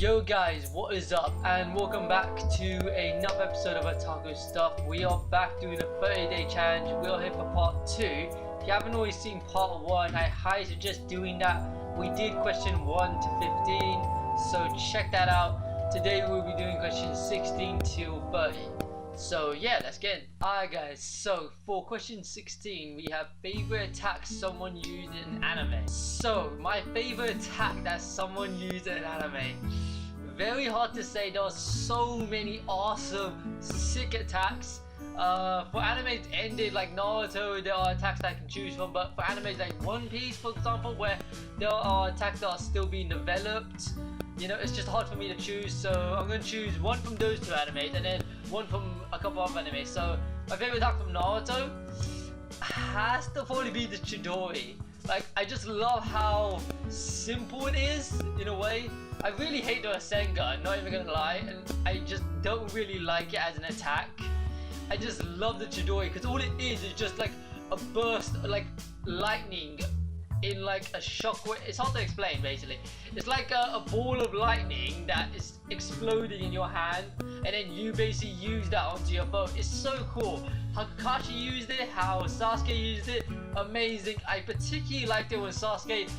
Yo guys, what is up and welcome back to another episode of Otaku Stuff. We are back doing a 30-day challenge. We are here for part 2. If you haven't already seen part 1, I highly suggest doing that. We did question 1 to 15, so check that out. Today we'll be doing questions 16 till 30. So yeah, let's get it. Alright guys, so for question 16 we have favorite attack someone used in anime. So my favorite attack that someone used in anime, very hard to say. There are so many awesome sick attacks. For animes ended like Naruto, there are attacks that I can choose from, but for animes like One Piece for example, where there are attacks that are still being developed, you know, it's just hard for me to choose. So I'm going to choose one from those two animes and then one from a couple of animes. So my favorite attack from Naruto has to probably be the Chidori. Like, I just love how simple it is in a way. I really hate the Rasengan, not even gonna lie, and I just don't really like it as an attack. I just love the Chidori because all it is just like a burst, like lightning in like a shockwave. It's hard to explain basically. It's like a ball of lightning that is exploding in your hand, and then you basically use that onto your foe. It's so cool. How Kakashi used it, how Sasuke used it, amazing. I particularly liked it when Sasuke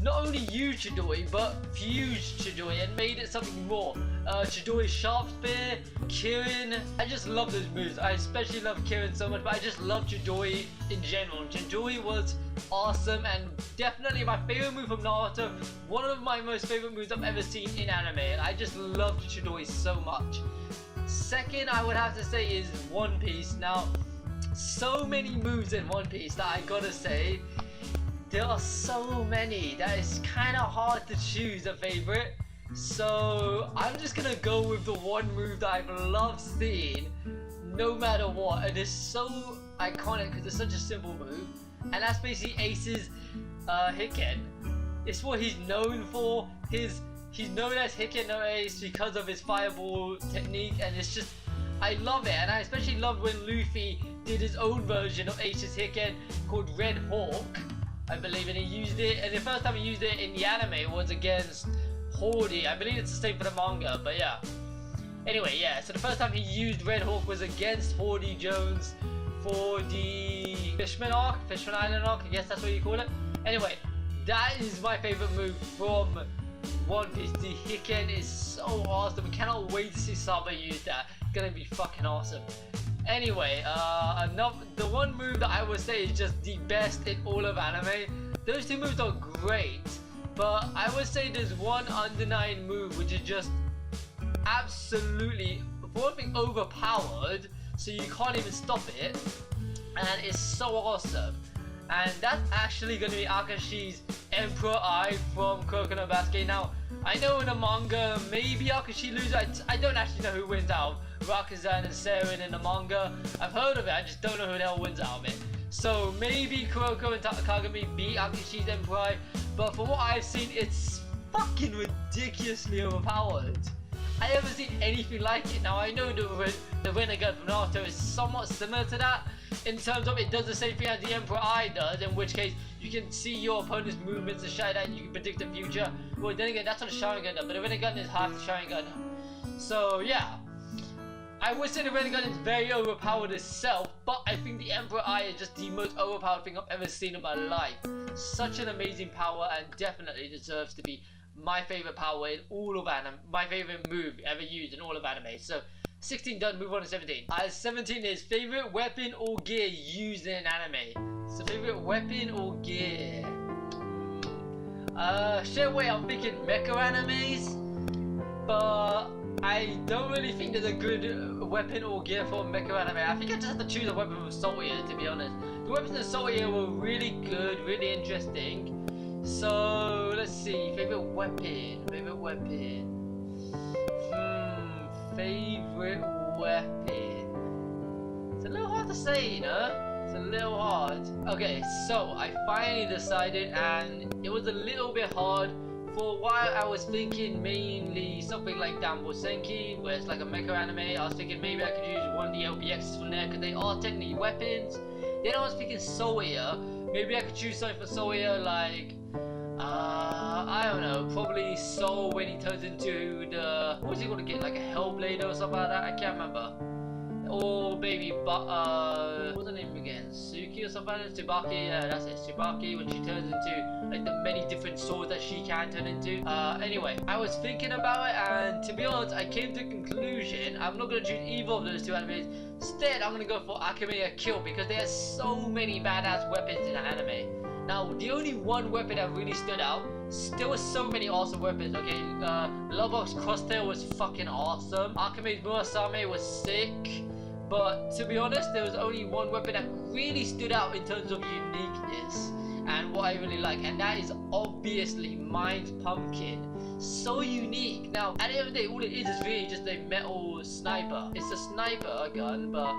not only used Chidori but fused Chidori and made it something more. Chidori Sharp Spear, Kirin, I just love those moves. I especially love Kirin so much, but I just love Chidori in general. Chidori was awesome and definitely my favorite move from Naruto. One of my most favorite moves I've ever seen in anime. I just loved Chidori so much. Second, I would have to say is One Piece. Now, so many moves in One Piece that I gotta say, there are so many that it's kind of hard to choose a favorite. So I'm just gonna go with the one move that I've loved seeing no matter what, and it's so iconic because it's such a simple move, and that's basically Ace's Hiken. It's what he's known for. He's known as Hiken no Ace because of his fireball technique, and it's just, I love it. And I especially loved when Luffy did his own version of Ace's Hiken called Red Hawk, I believe, and he used it, and the first time he used it in the anime was against Hody. I believe it's the same for the manga, but yeah. Anyway, yeah, so the first time he used Red Hawk was against Hody Jones for the Fishman Island arc, I guess that's what you call it. Anyway, that is my favorite move from One Piece. The Hiken is so awesome. I cannot wait to see Saba use that. It's gonna be fucking awesome. Anyway, the one move that I would say is just the best in all of anime. Those two moves are great, but I would say there's one undenied move which is just absolutely, for one thing, overpowered, so you can't even stop it, and it's so awesome. And that's actually going to be Akashi's Emperor Eye from Kuroko no Basuke. Now, I know in the manga, maybe Akashi loses. I don't actually know who wins out of Rakuzan and Seirin in the manga. I've heard of it, I just don't know who the hell wins out of it. So maybe Kuroko and Kagami beat Akashi's Emperor Eye, but from what I've seen, it's fucking ridiculously overpowered. I haven't seen anything like it. Now, I know the Renegade from Naruto is somewhat similar to that, in terms of it does the same thing as the Emperor Eye does, in which case you can see your opponent's movements and shit, and you can predict the future. Well, then again, that's what the Sharingan does, but the Renegade is half the Sharingan. So yeah, I would say the Renegade is very overpowered itself, but I think the Emperor Eye is just the most overpowered thing I've ever seen in my life. Such an amazing power, and definitely deserves to be my favorite power in all of anime, my favorite move ever used in all of anime. So 16 done, move on to 17. 17 is favorite weapon or gear used in anime. So favorite weapon or gear. Straight away I'm thinking mecha animes, but I don't really think there's a good weapon or gear for mecha anime. I think I just have to choose a weapon from Soul Eater, to be honest. The weapons in Soul Eater were really good, really interesting. So let's see, favorite weapon. Favorite weapon. It's a little hard to say, you know? It's a little hard. Okay, so I finally decided, and it was a little bit hard. For a while I was thinking mainly something like Danbo Senki, where it's like a mecha anime. I was thinking maybe I could use one of the LPXs from there, because they are technically weapons. Then I was thinking Soul Eater. Maybe I could choose something for Soul Eater like I don't know, probably Soul when he turns into the, what was he gonna get, like a Hellblade or something like that? I can't remember. Or maybe, what's her name again? Suki or something like that? Tsubaki, yeah, that's it, Tsubaki, when she turns into, like, the many different swords that she can turn into. Anyway, I was thinking about it, and to be honest, I came to a conclusion, I'm not gonna choose either of those two animes. Instead, I'm gonna go for Akame Kill, because they have so many badass weapons in the anime. Now, the only one weapon that really stood out, still was so many awesome weapons, okay? Lobok's Crosstail was fucking awesome. Akame's Murasame was sick. But to be honest, there was only one weapon that really stood out in terms of uniqueness and what I really like, and that is obviously Mind's Pumpkin. So unique. Now, at the end of the day, all it is really just a metal sniper. It's a sniper gun, but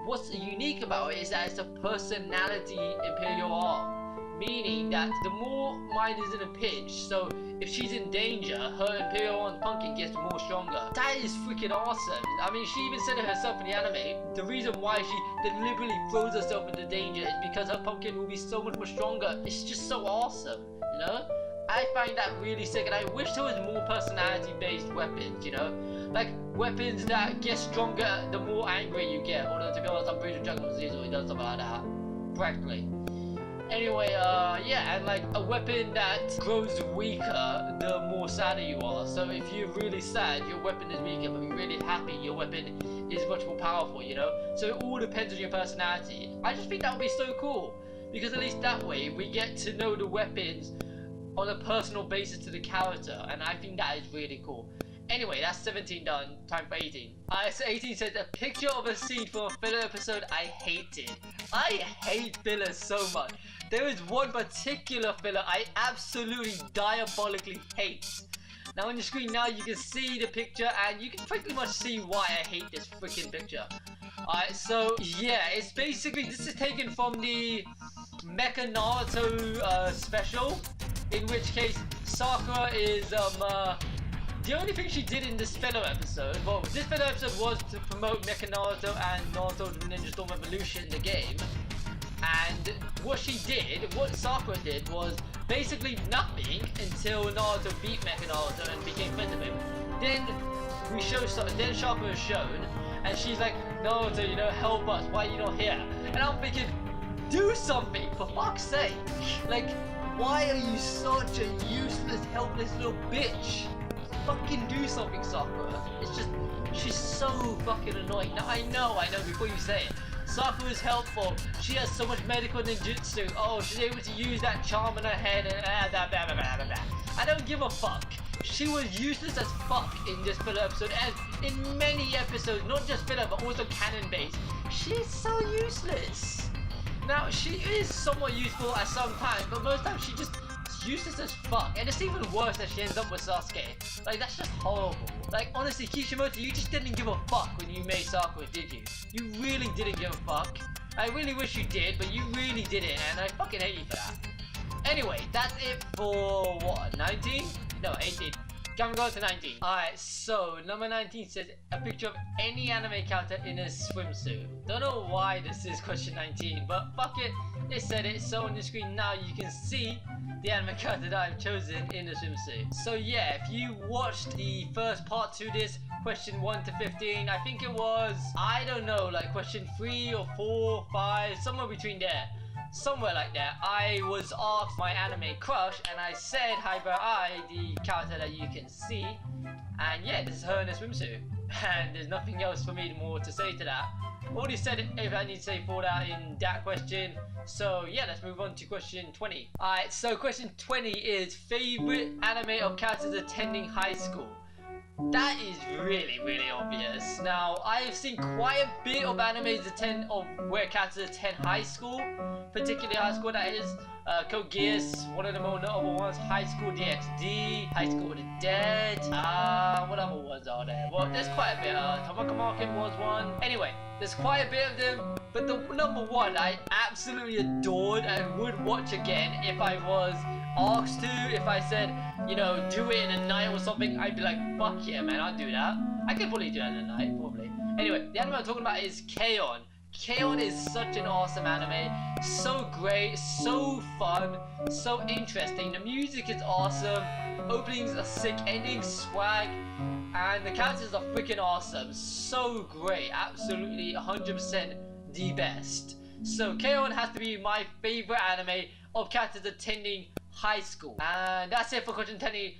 what's unique about it is that it's a personality Imperial arm. Meaning that the more Mind is in a pinch, so if she's in danger, her Imperial Arms Pumpkin gets more stronger. That is freaking awesome. I mean, she even said it herself in the anime. The reason why she deliberately throws herself into danger is because her pumpkin will be so much more stronger. It's just so awesome, you know? I find that really sick, and I wish there was more personality-based weapons, you know? Like, weapons that get stronger the more angry you get. Although, to be honest, I'm pretty sure Dragon Ball Z always does something like that. Practically. Anyway, yeah, and like a weapon that grows weaker the more sadder you are. So if you're really sad, your weapon is weaker, but if you're really happy, your weapon is much more powerful, you know? So it all depends on your personality. I just think that would be so cool, because at least that way we get to know the weapons on a personal basis to the character, and I think that is really cool. Anyway, that's 17 done. Time for 18. So 18 says a picture of a scene from a filler episode I hated. I hate fillers so much. There is one particular filler I absolutely diabolically hate. Now on your screen now you can see the picture, and you can pretty much see why I hate this freaking picture. Alright, so yeah, it's basically, this is taken from the Mecha Naruto special, in which case Sakura is the only thing she did in this filler episode, well, this filler episode was to promote Mecha Naruto and Naruto Ninja Storm Evolution, the game. And what she did, what Sakura did, was basically nothing until Naruto beat Mecha Naruto and became friends with him. Then then Sakura is shown, and she's like, Naruto, you know, help us, why are you not here? And I'm thinking, do something, for fuck's sake. Like, why are you such a useless, helpless little bitch? Fucking do something, Sakura. It's just, she's so fucking annoying. Now I know, before you say it, Sakura is helpful. She has so much medical ninjutsu. Oh, she's able to use that charm in her head and blah, blah, blah, blah, blah. I don't give a fuck. She was useless as fuck in this filler episode, and in many episodes, not just filler, but also canon-based. She's so useless. Now, she is somewhat useful at some times, but most times she just useless as fuck, and it's even worse that she ends up with Sasuke. Like, that's just horrible. Like, honestly, Kishimoto, you just didn't give a fuck when you made Sakura, did you? You really didn't give a fuck. I really wish you did, but you really didn't, and I fucking hate you for that. Anyway, that's it for, what, 19? No, 18. Come go to 19. Alright, so number 19 says a picture of any anime character in a swimsuit. Don't know why this is question 19, but fuck it, it said it. So on the screen now you can see the anime character that I've chosen in a swimsuit. So yeah, if you watched the first part to this, question 1 to 15, I think it was, I don't know, like question 3 or 4, 5, somewhere between there. Somewhere like that, I was asked my anime crush, and I said Hyper Eye, the character that you can see, and yeah, this is her in a swimsuit, and there's nothing else for me more to say to that. Already said it if I need to say for that in that question, so yeah, let's move on to question 20. Alright, so question 20 is favorite anime of characters attending high school. That is really, really obvious. Now, I have seen quite a bit of animes where characters attend high school, particularly high school that is. Code Geass, one of the more notable ones. High School DxD, High School of the Dead. What other ones are there? Well, there's quite a bit. Tomoko Market was one. Anyway, there's quite a bit of them, but the number one I absolutely adored and would watch again if I was asked to. If I said, you know, do it in a night or something, I'd be like, fuck yeah, man, I'll do that. I could probably do that in a night, probably. Anyway, the anime I'm talking about is K-On! K-On! Is such an awesome anime, so great, so fun, so interesting. The music is awesome, openings are sick, endings swag, and the characters are freaking awesome. So great, absolutely 100% the best. So K-On! Has to be my favorite anime of characters attending high school. And that's it for question 20.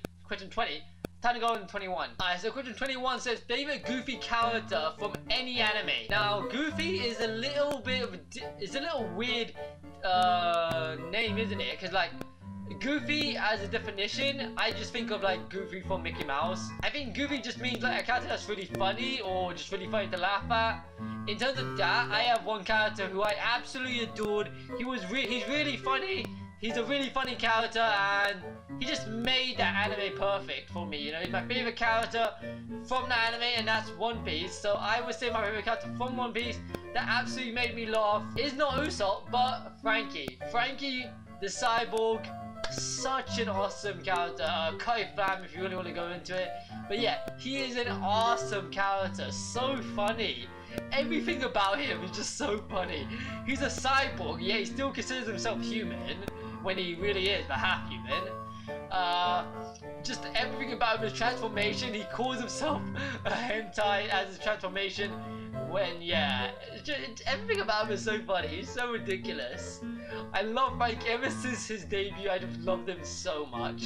Time to go on 21. Alright, so question 21 says favorite Goofy character from any anime. Now, Goofy is a little bit of a weird name, isn't it? Because like Goofy as a definition, I just think of like Goofy from Mickey Mouse. I think Goofy just means like a character that's really funny or just really funny to laugh at. In terms of that, I have one character who I absolutely adored. He's really funny. He's a really funny character, and he just made that anime perfect for me. You know, he's my favorite character from the anime, and that's One Piece. So I would say my favorite character from One Piece that absolutely made me laugh is not Usopp, but Frankie. Frankie, the cyborg, such an awesome character. Kai Fam, if you really want to go into it. But yeah, he is an awesome character, so funny. Everything about him is just so funny. He's a cyborg, yeah, he still considers himself human, when he really is, but half human. Just everything about his transformation, he calls himself a hentai as his transformation. When, yeah, everything about him is so funny, he's so ridiculous. I love Mike ever since his debut. I just loved him so much.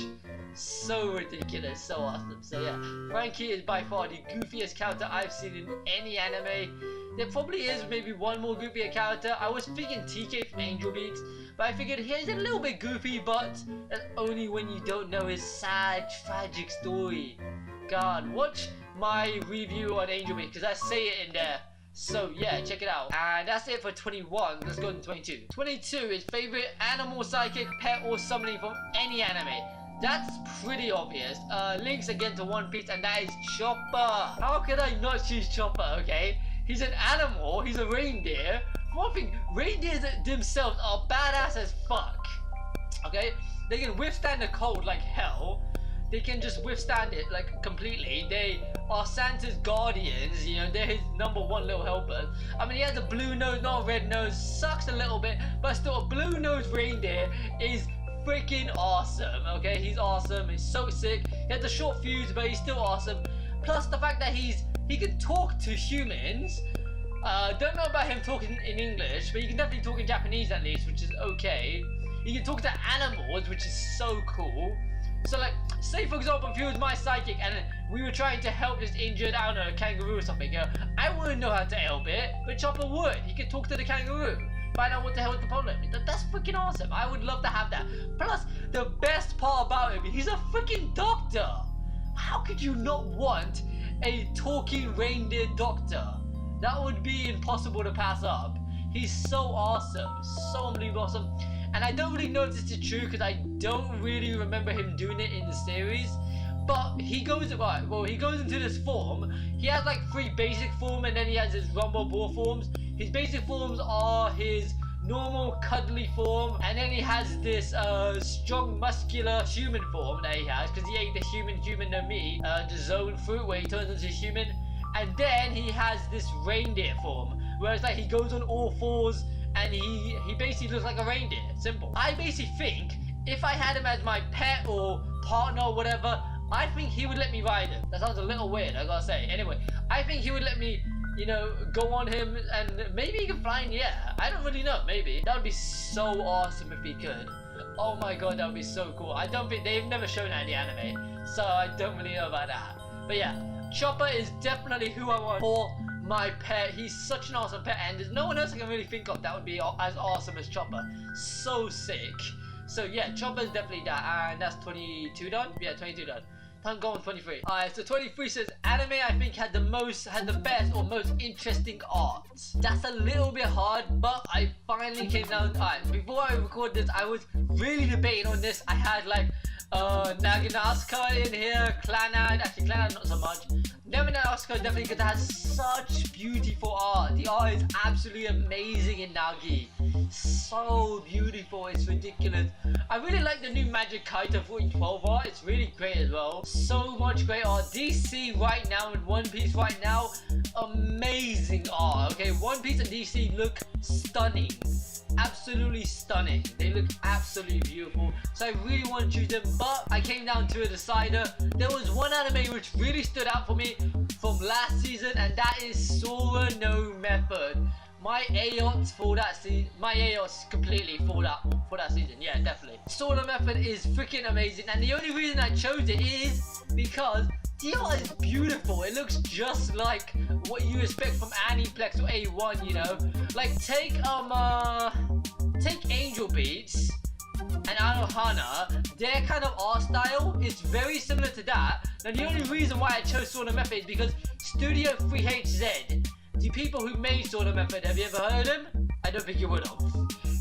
So ridiculous, so awesome. So yeah, Frankie is by far the goofiest character I've seen in any anime. There probably is maybe one more goofier character. I was thinking TK from Angel Beats, but I figured he's a little bit goofy, but that's only when you don't know his sad, tragic story. God, watch my review on Angel Beats, because I say it in there. So yeah, check it out. And that's it for 21. Let's go to 22. 22 is favorite animal, psychic, pet, or summoning from any anime. That's pretty obvious. Links again to One Piece, and that is Chopper. How could I not choose Chopper, okay? He's an animal, he's a reindeer. For one thing, reindeers themselves are badass as fuck. Okay? They can withstand the cold like hell. They can just withstand it like completely. They are Santa's guardians, you know, they're his #1 little helpers. I mean, he has a blue nose, not a red nose, sucks a little bit, but still a blue nosed reindeer is freaking awesome, okay? He's awesome, he's so sick. He has a short fuse, but he's still awesome. Plus the fact that he can talk to humans. Don't know about him talking in English, but he can definitely talk in Japanese at least, which is okay. He can talk to animals, which is so cool. So like, say for example, if he was my psychic and we were trying to help this injured, I don't know, kangaroo or something, you know, I wouldn't know how to help it, but Chopper would. He could talk to the kangaroo, find out what the hell is the problem. That's freaking awesome. I would love to have that. Plus, the best part about him, he's a freaking doctor. How could you not want a talking reindeer doctor? That would be impossible to pass up. He's so awesome, so unbelievable awesome. And I don't really know if this is true because I don't really remember him doing it in the series. But he goes into this form. He has like 3 basic forms, and then he has his Rumble Ball forms. His basic forms are his normal cuddly form, and then he has this strong muscular human form that he has because he ate the human no meat, the zone fruit where he turns into human. And then he has this reindeer form, where it's like he goes on all 4s and he basically looks like a reindeer. Simple. I basically think if I had him as my pet or partner or whatever, I think he would let me ride him. That sounds a little weird, I gotta say. Anyway, I think he would let me, you know, go on him, and maybe he can fly in the air. I don't really know, maybe. That would be so awesome if he could. Oh my god, that would be so cool. I don't think, they've never shown that in the anime, so I don't really know about that. But yeah, Chopper is definitely who I want for my pet. He's such an awesome pet, and there's no one else I can really think of that would be as awesome as Chopper. So sick. So yeah, Chopper is definitely that, and that's 22 done? Yeah, 22 done. Time to go on 23. Alright, so 23 says anime I think had the best or most interesting art. That's a little bit hard, but I finally came down. Alright, before I record this, I was really debating on this. I had like Naganaska in here, Clannad, actually Clannad not so much, Never Know Oscar definitely because it has such beautiful art. The art is absolutely amazing in Nagi. So beautiful, it's ridiculous. I really like the new Magic Kaito 1412 art. It's really great as well. So much great art. DC right now and One Piece right now, amazing art. Okay, One Piece and DC look stunning. Absolutely stunning. They look absolutely beautiful. So I really want to choose them, but I came down to a decider. There was one anime which really stood out for me from last season, and that is Sora no Method. My AOTs for that season, my AOTs completely for that season. Yeah, definitely. Sora no Method is freaking amazing, and the only reason I chose it is because the art is beautiful. It looks just like what you expect from Aniplex or A1, you know. Like take Angel Beats and Anohana. Their kind of art style is very similar to that. Now the only reason why I chose Sora no Method is because Studio 3HZ, the people who made Sora no Method, have you ever heard of them? I don't think you would have.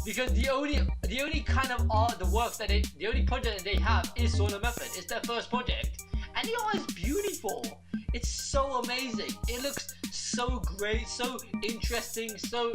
Because the only kind of art, the only project that they have is Sora no Method. It's their first project. And the art is beautiful. It's so amazing. It looks so great, so interesting, so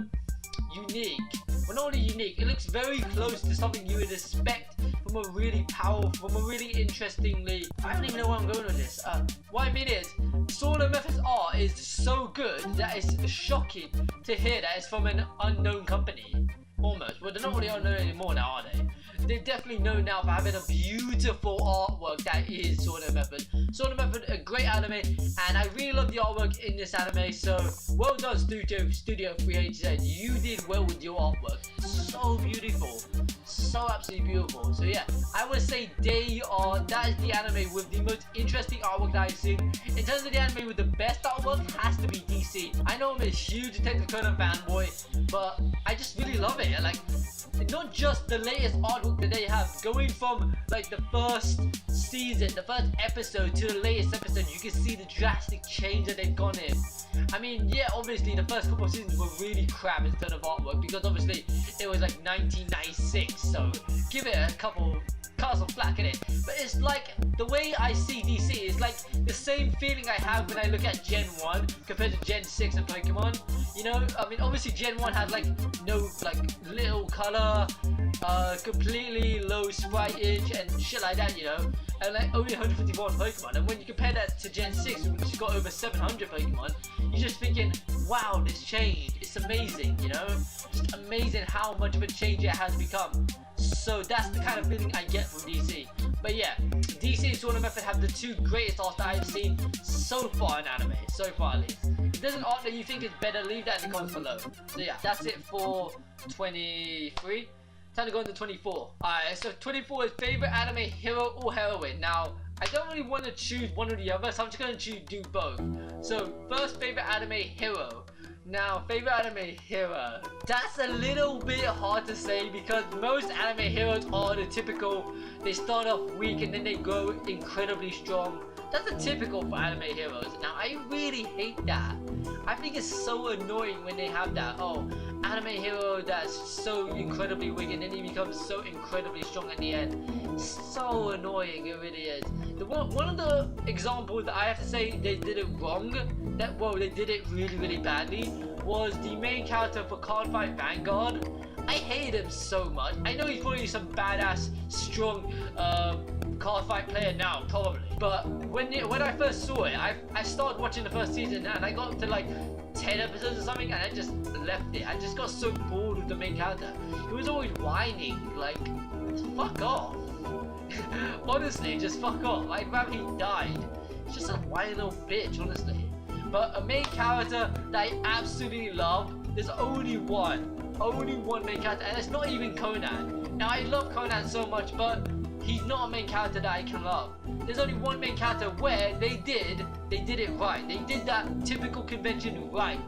unique. Well, not only unique, it looks very close to something you would expect from a really powerful, from a really interestingly... I don't even know where I'm going with this. What I mean is, Sora no Method's art is so good that it's shocking to hear that it's from an unknown company. Almost. Well, they're not really unknown anymore now, are they? They're definitely known now for having a beautiful artwork that is Sora no Method. Sora no Method, a great anime, and I really love the artwork in this anime, so well done Studio 3HZ. You did well with your artwork. So beautiful. So absolutely beautiful. So yeah, I would say that is the anime with the most interesting artwork that I've seen. In terms of the anime with the best artwork, has to be DC. I know I'm a huge Detective Conan fanboy, but I just really love it. Like, not just the latest artwork that they have, going from like the first season, the first episode to the latest episode, you can see the drastic change that they've gone in. I mean, yeah, obviously the first couple of seasons were really crap in terms of artwork because obviously it was like 1996, so give it a couple some flack in it. But it's like the way I see DC is like the same feeling I have when I look at Gen 1 compared to Gen 6 of Pokemon. You know, I mean obviously Gen 1 had like no like little color, completely low spritage and shit like that, you know, and like only 151 Pokemon. And when you compare that to Gen 6, which has got over 700 Pokemon, you're just thinking, wow, this changed. It's amazing, you know, just amazing how much of a change it has become. So that's the kind of feeling I get from DC. But yeah, DC and Sora no Method have the two greatest art that I've seen so far in anime, so far at least. If there's an art that you think is better, leave that in the comments below. So yeah, that's it for 23. Time to go into 24. Alright, so 24 is favorite anime hero or heroine. Now, I don't really want to choose one or the other, so I'm just going to do both. So, first favorite anime hero. Now, favorite anime hero. That's a little bit hard to say because most anime heroes are the typical, they start off weak and then they grow incredibly strong. That's the typical for anime heroes. Now, I really hate that. I think it's so annoying when they have that. Oh, anime hero that's so incredibly weak and then he becomes so incredibly strong at the end. So annoying, it really is. One of the examples that I have to say they did it wrong, they did it really badly, was the main character for Cardfight Vanguard. I hate him so much. I know he's probably some badass, strong Cardfight player now, probably. But when I first saw it, I started watching the first season and I got up to like 10 episodes or something and I just left it. I just got so bored with the main character. He was always whining, like, fuck off. Honestly, just fuck off. I'd rather he died. He's just a whiny little bitch, honestly. But a main character that I absolutely love, there's only one main character, and it's not even Conan. Now I love Conan so much, but he's not a main character that I can love. There's only one main character where they did it right. They did that typical convention right.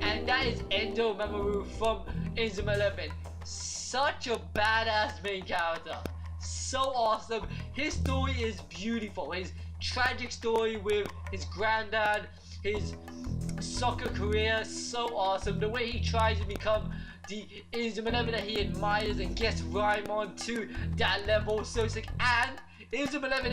And that is Endo Mamoru from Inzuma 11. Such a badass main character. So awesome. His story is beautiful. His tragic story with his granddad, his soccer career, so awesome. The way he tries to become the Inzuma 11 that he admires and gets Raimon to that level, so sick. And Inazuma 11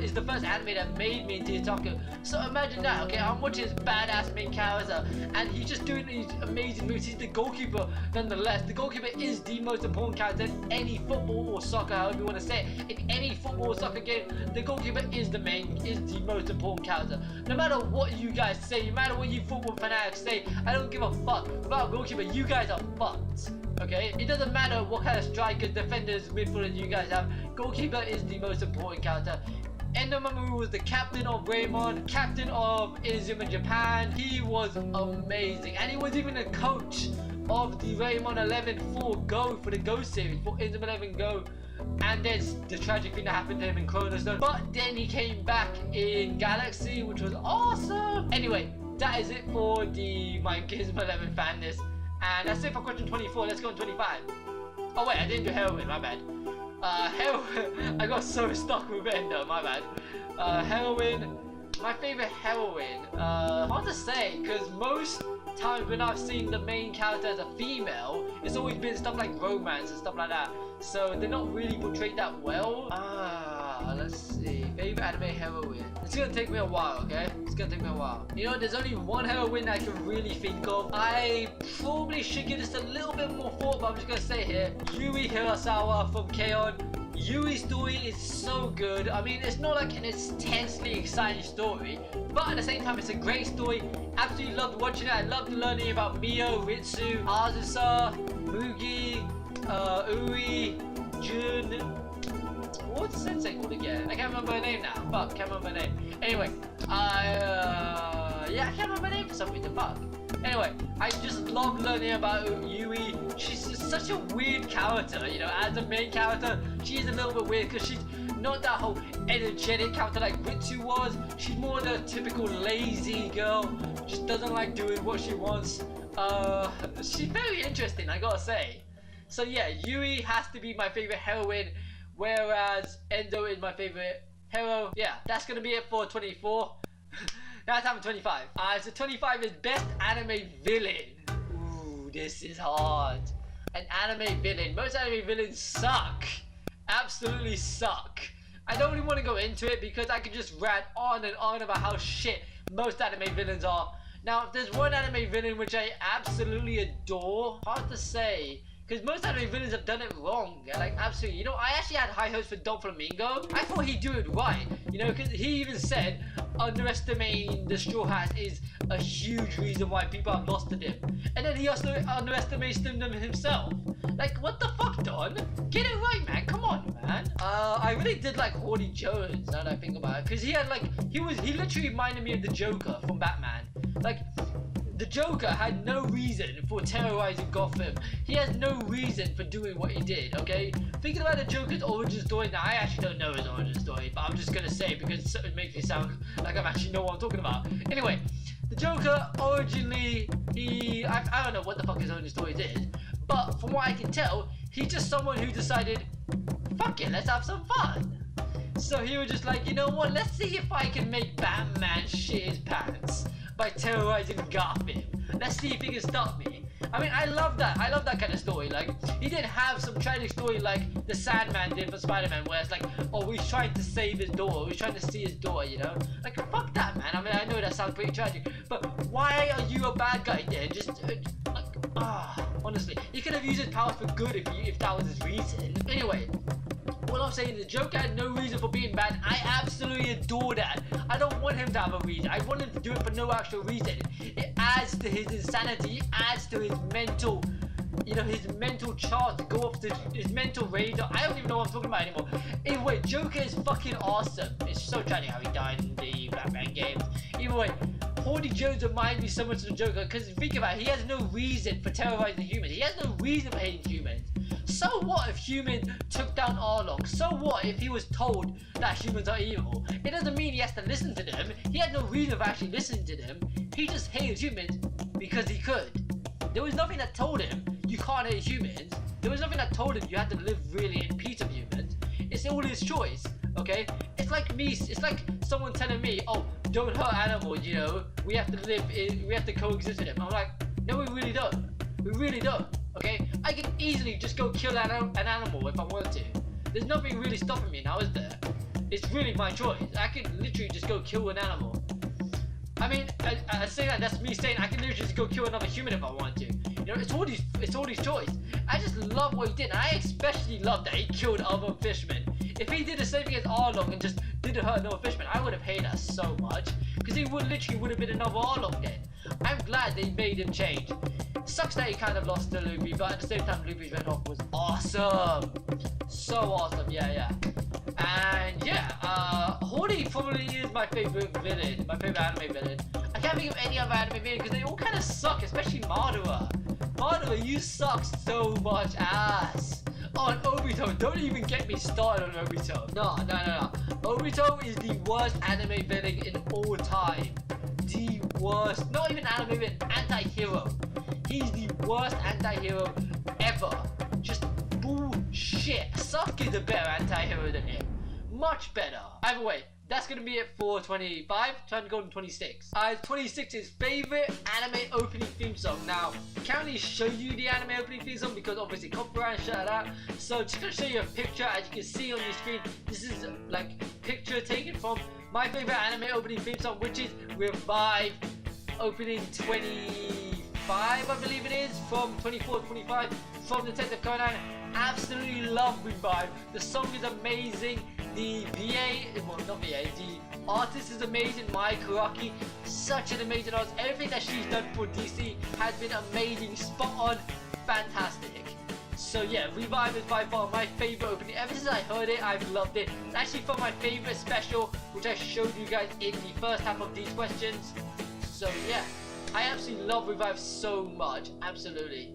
is the first anime that made me into otaku. So imagine that, okay? I'm watching his badass main character, and he's just doing these amazing moves. He's the goalkeeper, nonetheless. The goalkeeper is the most important character in any football or soccer, however you want to say it. In any football or soccer game, the goalkeeper is the most important character. No matter what you guys say, no matter what you football fanatics say, I don't give a fuck about a goalkeeper. You guys are fucked. Okay, it doesn't matter what kind of strikers, defenders, midfielders you guys have. Goalkeeper is the most important character. Endo Mamoru was the captain of Raymond, captain of Inazuma Japan. He was amazing, and he was even a coach of the Raymond 11 for the Go series, for Inazuma 11 Go. And there's the tragic thing that happened to him in Chrono Zone. But then he came back in Galaxy, which was awesome. Anyway, that is it for my Inazuma 11 fan list. And that's it for question 24. Let's go on 25. Oh wait, I didn't do Heroine, my bad. Heroine, I got so stuck with Endo, my bad. Heroine, my favorite heroine. Hard to say, because most times when I've seen the main character as a female, it's always been stuff like romance and stuff like that. So they're not really portrayed that well. Let's see. Favorite anime heroine. It's gonna take me a while, okay? It's gonna take me a while. You know, there's only one heroine I can really think of. I probably should give this a little bit more thought, but I'm just gonna say here. Yui Hirasawa from K-On! Yui's story is so good. I mean, it's not like an intensely exciting story, but at the same time, it's a great story. Absolutely loved watching it. I loved learning about Mio, Ritsu, Azusa, Mugi, Ui, Jun. What's Sensei called again? I can't remember her name now. Fuck, can't remember her name. Anyway, yeah, I can't remember her name for some reason. Fuck. Anyway, I just love learning about Yui. She's just such a weird character, you know. As a main character, she's a little bit weird because she's not that whole energetic character like Ritsu was. She's more the typical lazy girl. Just doesn't like doing what she wants. She's very interesting, I gotta say. So yeah, Yui has to be my favorite heroine, whereas Endo is my favorite hero. Yeah, that's gonna be it for 24. Now it's time for 25. So 25 is best anime villain. Ooh, this is hard. An anime villain. Most anime villains suck. Absolutely suck. I don't really want to go into it because I could just rant on and on about how shit most anime villains are. Now, if there's one anime villain which I absolutely adore, hard to say. Because most anime villains have done it wrong. Like, absolutely. You know, I actually had high hopes for Don Flamingo. I thought he'd do it right. You know, because he even said underestimating the Straw Hats is a huge reason why people have lost to him. And then he also underestimates them himself. Like, what the fuck, Don? Get it right, man. Come on, man. I really did like Horny Jones, now that I think about it. Because he had, like, he literally reminded me of the Joker from Batman. Like, the Joker had no reason for terrorizing Gotham. He has no reason for doing what he did, okay? Thinking about the Joker's origin story, now I actually don't know his origin story, but I'm just gonna say it because it makes me sound like I actually know what I'm talking about. Anyway, the Joker originally, I don't know what the fuck his origin story is, but from what I can tell, he's just someone who decided, fuck it, let's have some fun. So he was just like, you know what, let's see if I can make Batman shit his pants by terrorizing Gotham. Let's see if he can stop me. I mean, I love that. I love that kind of story. Like, he didn't have some tragic story like the Sandman did for Spider-Man, where it's like, oh, he's trying to save his daughter. He's trying to see his daughter, you know? Like, fuck that, man. I mean, I know that sounds pretty tragic, but why are you a bad guy then? Just, honestly, he could have used his powers for good if that was his reason. Anyway, what I'm saying is, the Joker had no reason for being bad. I absolutely adore that. I don't want him to have a reason. I want him to do it for no actual reason. It adds to his insanity. It adds to his mental, you know, his mental chart to go off to his mental radar. I don't even know what I'm talking about anymore. Anyway, Joker is fucking awesome. It's so tragic how he died in the Batman games. Anyway, Horny Jones reminds me so much of the Joker because think about it, he has no reason for terrorizing humans. He has no reason for hating humans. So what if humans took down Arlong? So what if he was told that humans are evil? It doesn't mean he has to listen to them. He had no reason of actually listening to them. He just hated humans because he could. There was nothing that told him you can't hate humans. There was nothing that told him you had to live really in peace with humans. It's all his choice, okay? It's like me, it's like someone telling me, oh, don't hurt animals, you know, we have to coexist with them. I'm like, no, we really don't. We really don't, okay? I can easily just go kill an animal if I want to. There's nothing really stopping me now, is there? It's really my choice. I could literally just go kill an animal. I mean, I say that's me saying I can literally just go kill another human if I want to. You know, it's all his choice. I just love what he did, and I especially love that he killed other fishermen. If he did the same thing as Arlong and just didn't hurt another fisherman, I would have hated that so much, because he would have been another Arlong then. I'm glad they made him change. Sucks that he kind of lost to Luffy, but at the same time, Luffy's red off was awesome. So awesome, yeah. And yeah, Hori probably is my favorite villain, my favorite anime villain. I can't think of any other anime villain because they all kind of suck, especially Madara. Madara, you suck so much ass. Oh, and Obito, don't even get me started on Obito. No. Obito is the worst anime villain in all time. The worst, not even anime villain, anti-hero. He's the worst anti-hero ever. Just bullshit. Sasuke is a better anti-hero than him. Much better. Either way, that's gonna be it for 25. Time to go to 26. 26 is favorite anime opening theme song. Now, I can't really show you the anime opening theme song because obviously copyright and shit like that. So just gonna show you a picture. As you can see on your screen, this is like picture taken from my favorite anime opening theme song, which is Revive opening 25, I believe it is, from 24 to 25 from Detective Conan. Absolutely love Revive. The song is amazing. The VA, well not VA, the artist is amazing. Mai Kuraki, such an amazing artist. Everything that she's done for DC has been amazing, spot on, fantastic. So yeah, Revive is by far my favorite opening. Ever since I heard it, I've loved it. It's actually from my favorite special, which I showed you guys in the first half of these questions. So yeah, I absolutely love Revive so much, absolutely.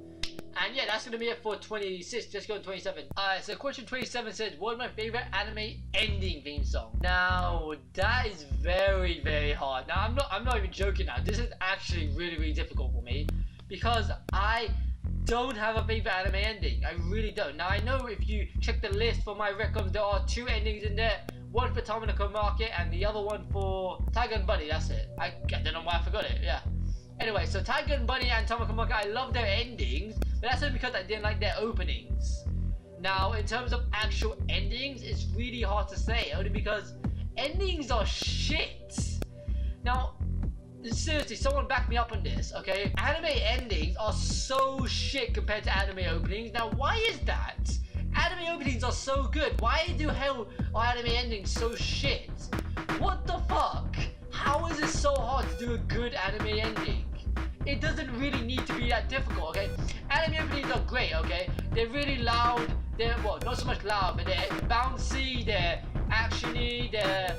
And yeah, that's gonna be it for 26. Let's go to 27. Alright, so question 27 says, what is my favorite anime ending theme song? Now, that is very, very hard. Now, I'm not even joking now. This is actually really, really difficult for me, because I don't have a favorite anime ending. I really don't. Now, I know if you check the list for my records, there are 2 endings in there. One for Tamako Market and the other one for Tiger and Bunny. That's it. I don't know why I forgot it. Yeah. Anyway, so Tiger and Bunny and Tamako Market, I love their endings, but that's only because I didn't like their openings. Now, in terms of actual endings, it's really hard to say, only because endings are shit. Now, seriously, someone back me up on this, okay? Anime endings are so shit compared to anime openings. Now, why is that? Anime openings are so good. Why the hell are anime endings so shit? What the fuck? How is it so hard to do a good anime ending? It doesn't really need to be that difficult, okay? Anime openings are great, okay? They're really loud. They're, well, not so much loud, but they're bouncy, they're actiony, they're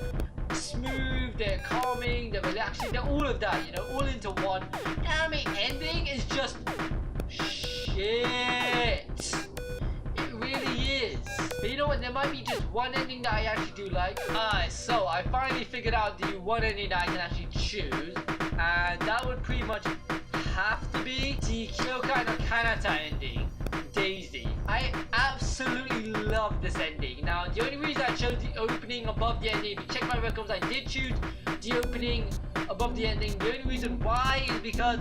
smooth, they're calming, they're relaxing, they're all of that, you know, all into one. Anime ending is just shit. It really is. But you know what, there might be just one ending that I actually do like. Alright, so I finally figured out the one ending that I can actually choose, and that would pretty much have to be the Kyokai no Kanata ending, Daisy. I absolutely love this ending. Now, the only reason I chose the opening above the ending, if you check my records, I did choose the opening above the ending. The only reason why is because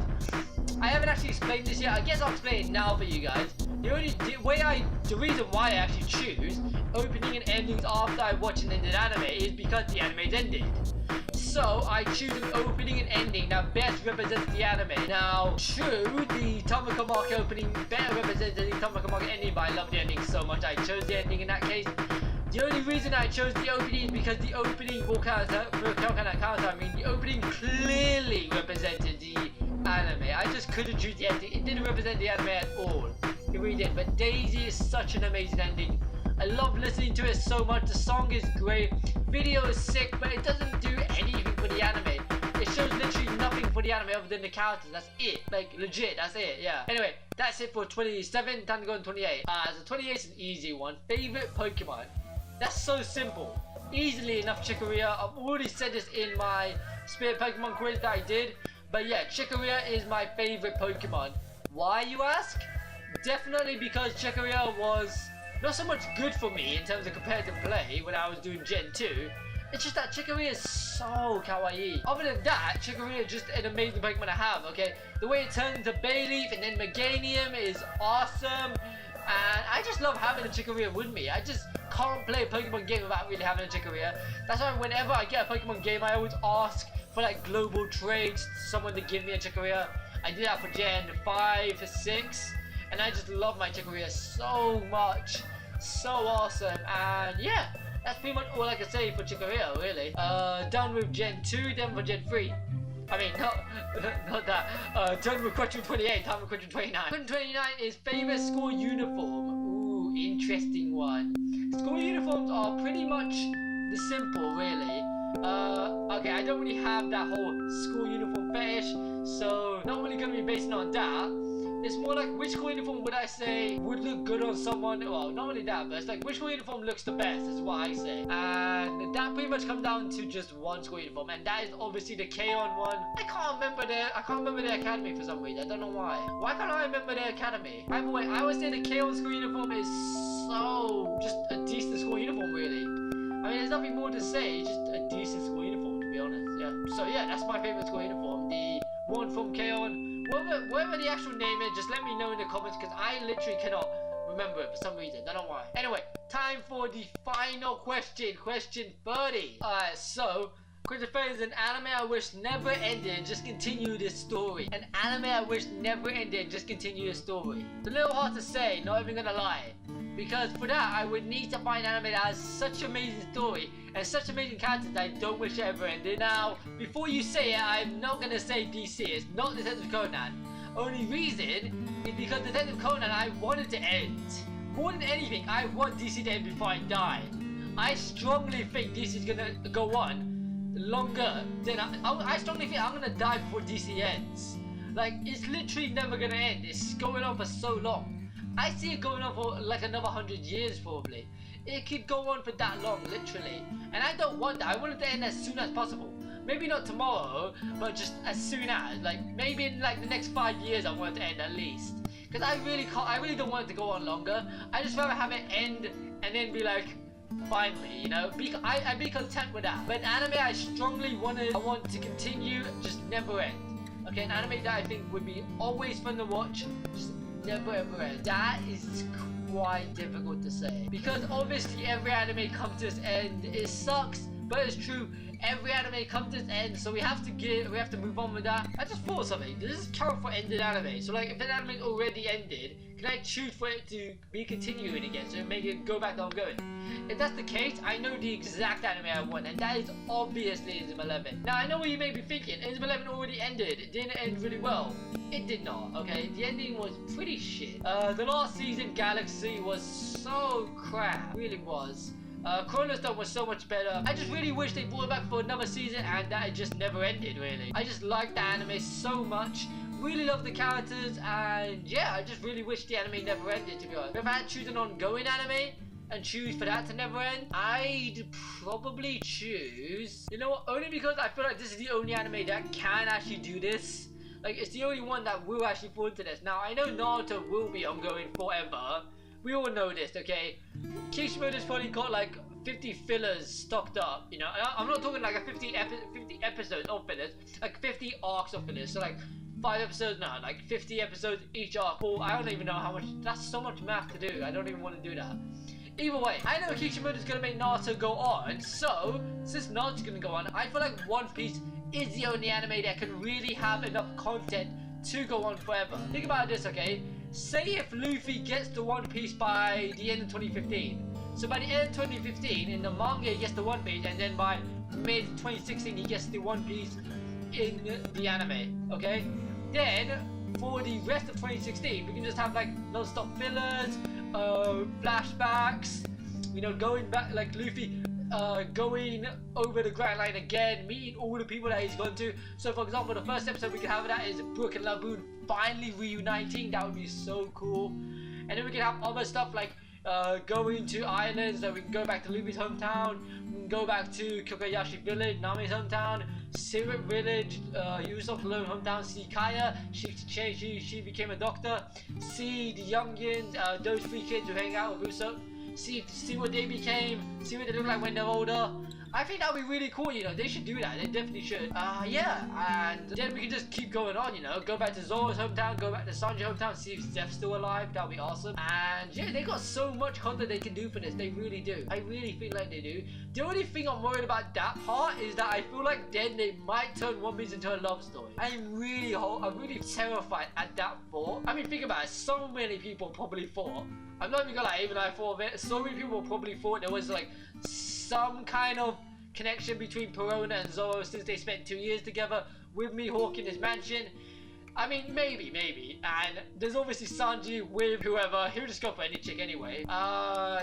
I haven't actually explained this yet. I guess I'll explain it now for you guys. The reason why I actually choose opening and endings after I watch an ended anime is because the anime's ended. So I choose an opening and ending that best represents the anime. Now, true, the Tamako Market opening better represents the Tamako Market ending, but I love the ending so much I chose the ending in that case. The only reason I chose the opening is because the opening the opening clearly represented the anime. I just couldn't choose the ending. It didn't represent the anime at all. It really did. But Daisy is such an amazing ending. I love listening to it so much. The song is great. Video is sick, but it doesn't do anything for the anime. It shows literally nothing for the anime other than the characters. That's it. Like, legit, that's it, yeah. Anyway, that's it for 27. Time to go on 28. So 28 is an easy one. Favorite Pokemon. That's so simple. Easily enough, Chikorita. I've already said this in my Spirit Pokemon quiz that I did. But yeah, Chikorita is my favorite Pokemon. Why, you ask? Definitely because Chikorita was not so much good for me in terms of competitive play when I was doing Gen 2. It's just that Chikorita is so kawaii. Other than that, Chikorita is just an amazing Pokemon to have, okay? The way it turns into Bayleaf and then Meganium is awesome. And I just love having a Chikorita with me. I can't play a Pokemon game without really having a Chikorita. That's why whenever I get a Pokemon game, I always ask for like global trades, someone to give me a Chikorita. I did that for Gen 5, 6, and I just love my Chikorita so much. So awesome, and yeah, that's pretty much all I can say for Chikorita, really. Done with Gen 2, then for Gen 3. I mean, not that. Done with Question 28, time with Question 29. Question 29 is favorite school uniform. Ooh, interesting one. School uniforms are pretty much the simple, really. Okay, I don't really have that whole school uniform fetish, so not really gonna be basing on that. It's more like which school uniform would I say would look good on someone? Well, not only that, but it's like which school uniform looks the best is what I say. And that pretty much comes down to just one school uniform, and that is obviously the K-On! One. I can't remember their academy for some reason. I don't know why. Why can't I remember their academy? By the way, I would say the K-On! School uniform is so just a decent school uniform, really. I mean, there's nothing more to say. It's just a decent school uniform, to be honest. Yeah. So yeah, that's my favorite school uniform. The one from K-On! Whatever the actual name is, just let me know in the comments, because I literally cannot remember it for some reason. I don't know why. Anyway, time for the final question. Question 30. Alright, so question 30 is an anime I wish never ended. Just continue this story. An anime I wish never ended. Just continue the story. It's a little hard to say, not even gonna lie. Because for that, I would need to find an anime that has such an amazing story and such amazing characters that I don't wish it ever ended. Now, before you say it, I'm not gonna say DC. It's not Detective Conan. Only reason is because Detective Conan, I wanted to end. More than anything, I want DC to end before I die. I strongly think DC is gonna go on longer than I strongly think I'm gonna die before DC ends. Like, it's literally never gonna end. It's going on for so long. I see it going on for like another 100 years probably. It could go on for that long, literally. And I don't want that. I want it to end as soon as possible. Maybe not tomorrow, but just as soon as. Like, maybe in like the next 5 years I want it to end at least. Because I really don't want it to go on longer. I just rather have it end and then be like, finally, you know? I'd be content with that. But an anime I strongly want to continue, just never end. Okay, an anime that I think would be always fun to watch, just never ever end. That is quite difficult to say, because obviously every anime comes to its end. It sucks, but it's true. Every anime comes to its end, so we have to move on with that. I just thought of something. Does this count for ended anime? So like, if an anime already ended, can I choose for it to be continuing again, so make it go back to ongoing? If that's the case, I know the exact anime I want, and that is obviously Inzum 11. Now, I know what you may be thinking. Inzum 11 already ended. It didn't end really well. It did not, okay? The ending was pretty shit. The last season, Galaxy, was so crap. It really was. Chrono stuff was so much better. I just really wish they brought it back for another season and that it just never ended, really. I just like the anime so much. Really love the characters, and yeah, I just really wish the anime never ended, to be honest. If I had to choose an ongoing anime and choose for that to never end, I'd probably choose, you know what, only because I feel like this is the only anime that can actually do this. Like, it's the only one that will actually fall into this. Now, I know Naruto will be ongoing forever. We all know this, okay? Kishimoto's probably got like 50 fillers stocked up, you know? I'm not talking like a 50 episodes of fillers, like 50 arcs of fillers. So like 5 episodes now, like 50 episodes each arc. Well, I don't even know how much. That's so much math to do. I don't even want to do that. Either way, I know Kishimoto's gonna make Naruto go on. So since Naruto's gonna go on, I feel like One Piece is the only anime that can really have enough content to go on forever. Think about this, okay? Say if Luffy gets to One Piece by the end of 2015. So by the end of 2015, in the manga he gets to One Piece, and then by mid 2016 he gets to One Piece in the anime, okay? Then, for the rest of 2016, we can just have like non-stop fillers, flashbacks, you know, going back, like Luffy going over the Grand Line again, meeting all the people that he's gone to. So for example, the first episode we can have that is Brook and Laboon finally reuniting. That would be so cool. And then we can have other stuff like going to islands, so we can go back to Luffy's hometown, we can go back to Kokoyashi Village, Nami's hometown, Sirit Village, Usopp's lone hometown, see Kaya, she became a doctor, see the youngins, those 3 kids who hang out with Usopp, see what they became, see what they look like when they're older. I think that would be really cool, you know. They should do that. They definitely should. Yeah, and then we can just keep going on, you know. Go back to Zoro's hometown, go back to Sanji's hometown, see if Zeph's still alive. That would be awesome. And yeah, they got so much content they can do for this. They really do. I really feel like they do. The only thing I'm worried about that part is that I feel like then they might turn One Piece into a love story. I'm really terrified at that thought. I mean, think about it. So many people probably thought. I'm not even gonna lie, even I thought of it. So many people probably thought there was like some kind of connection between Perona and Zoro since they spent 2 years together with Mihawk in his mansion. I mean, maybe. And there's obviously Sanji with whoever. He'll just go for any chick anyway.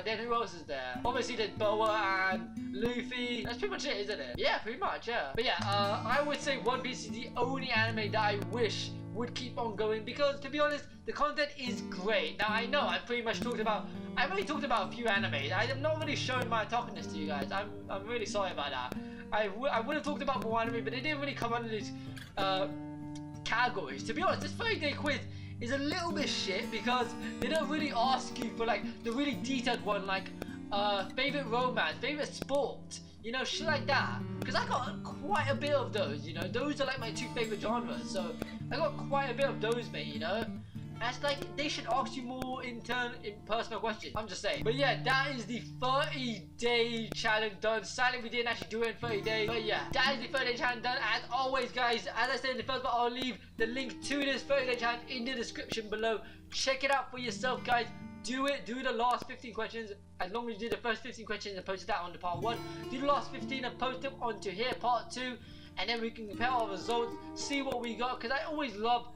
Then who else is there? Obviously there's Boa and Luffy. That's pretty much it, isn't it? Yeah, pretty much, yeah. But yeah, I would say One Piece is the only anime that I wish would keep on going, because to be honest, the content is great. Now I know I've only talked about a few animes. I have not really shown my talkiness to you guys. I'm really sorry about that. I would have talked about more anime, but they didn't really come under these categories. To be honest, this 30-day quiz is a little bit shit because they don't really ask you for like the really detailed one, like favorite romance, favorite sport, you know, shit like that. Because I got quite a bit of those, you know. Those are like my 2 favorite genres, so I got quite a bit of those, mate, you know. And it's like they should ask you more in personal questions. I'm just saying. But yeah, that is the 30-day challenge done. Sadly, we didn't actually do it in 30 days. But yeah, that is the 30-day challenge done. As always, guys, as I said in the first part, I'll leave the link to this 30-day challenge in the description below. Check it out for yourself, guys. Do it. Do the last 15 questions. As long as you do the first 15 questions and post that on the part 1. Do the last 15 and post them onto here, part 2. And then we can compare our results, see what we got. Because I always love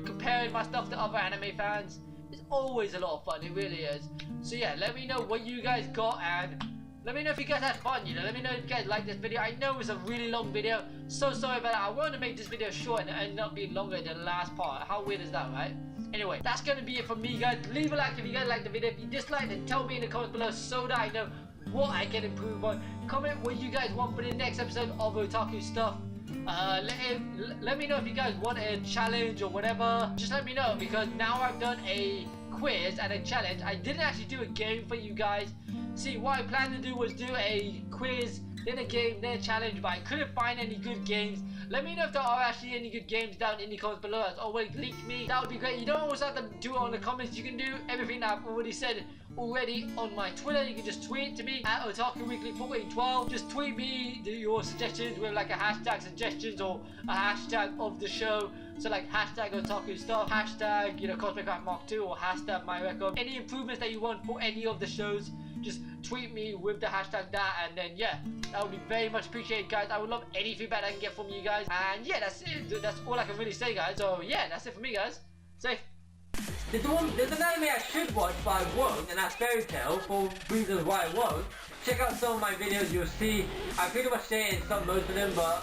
comparing my stuff to other anime fans. It's always a lot of fun, it really is. So yeah, let me know what you guys got, and let me know if you guys had fun, you know. Let me know if you guys like this video. I know it's a really long video, so sorry about that. I wanted to make this video short and end up being longer than the last part. How weird is that, right? Anyway, that's gonna be it from me, guys. Leave a like if you guys like the video. If you dislike, then tell me in the comments below so that I know what I can improve on. Comment what you guys want for the next episode of Otaku Stuff. Let me know if you guys want a challenge or whatever. Just let me know, because now I've done a quiz and a challenge. I didn't actually do a game for you guys. See, what I planned to do was do a quiz, then a game, then a challenge, but I couldn't find any good games. Let me know if there are actually any good games down in the comments below. As always, link me. That would be great. You don't always have to do it on the comments. You can do everything that I've already said on my Twitter. You can just tweet to me at OtakuWeekly1412. Just tweet me your suggestions with like a hashtag suggestions or a hashtag of the show. So like hashtag Otaku Stuff, hashtag, you know, Cosmic Craft Mark 2, or hashtag my record. Any improvements that you want for any of the shows, just tweet me with the hashtag that, and then yeah, that would be very much appreciated, guys. I would love any feedback I can get from you guys. And yeah, that's it. That's all I can really say, guys. So yeah, that's it for me, guys. Safe. There's an anime I should watch but I won't, and that's Fairy Tail, for reasons why I won't. Check out some of my videos, you'll see I pretty much say it in most of them, but